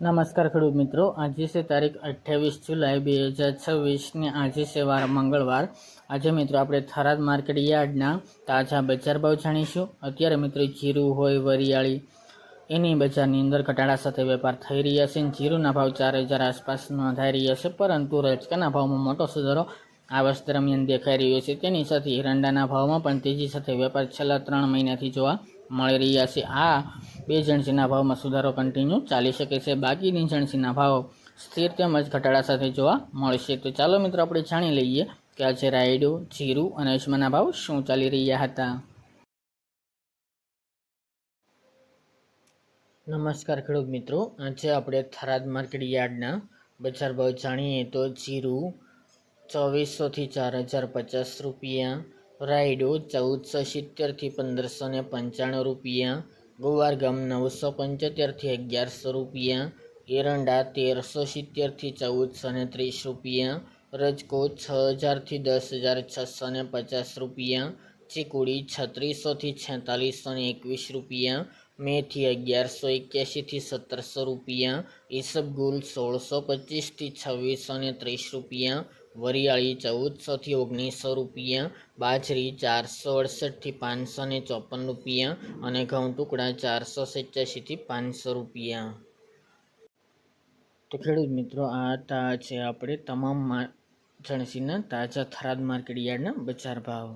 નમસ્કાર ખેડૂત મિત્રો, આજે છે તારીખ 28 જુલાઈ 2026 ને આજે છે વાર મંગળવાર। આજે મિત્રો આપણે થરાદ માર્કેટ યાર્ડના તાજા બજાર ભાવ જાણીશું। અત્યારે મિત્રો જીરું હોય, વરિયાળી એની બજારની અંદર ઘટાડા સાથે વેપાર થઈ રહ્યા છે। જીરુના ભાવ 4000 આસપાસ નોંધાઈ રહ્યા છે, પરંતુ રચકાના ભાવમાં મોટો સુધારો આ વર્ષ દરમિયાન દેખાઈ રહ્યો છે। તેની સાથે એરંડાના ભાવમાં પણ તેજી સાથે વેપાર છેલ્લા 3 મહિનાથી જોવા મળી રહ્યા છે। આ બે જણસીના ભાવમાં સુધારો કન્ટિન્યુ ચાલી શકે છે। બાકીની જણસીના ભાવ સ્થિર તેમજ ઘટાડા સાથે જોવા મળશે। તો ચાલો મિત્રો આપણે જાણી લઈએ કે આજે રાયડો, જીરું અને અજમાના ભાવ શું ચાલી રહ્યા હતા। નમસ્કાર ખેડૂત મિત્રો, આજે આપણે થરાદ માર્કેટ યાર્ડના બજાર ભાવ જાણીએ તો જીરું 2400 થી 4050 રૂપિયા, રાયડો 1470 થી 1595 રૂપિયા, ગુવાર ગમ 975 થી 1100 રૂપિયા, એરંડા 1370 થી 1430 રૂપિયા, રજકો 6000 થી 10650 રૂપિયા, ચીકુડી 3600 થી 4621 રૂપિયા, મેથી 1181 થી 1700 રૂપિયા, ઈસબગુલ 1625 થી 2630 રૂપિયા, વરિયાળી 1400 થી 1900 રૂપિયા, બાજરી 468 થી 554 રૂપિયા અને ઘઉં ટુકડા 487 થી 500 રૂપિયા। તો ખેડૂત મિત્રો, આ છે આપણે તમામ જણસીના તાજા થરાદ માર્કેટ યાર્ડના બજાર ભાવ।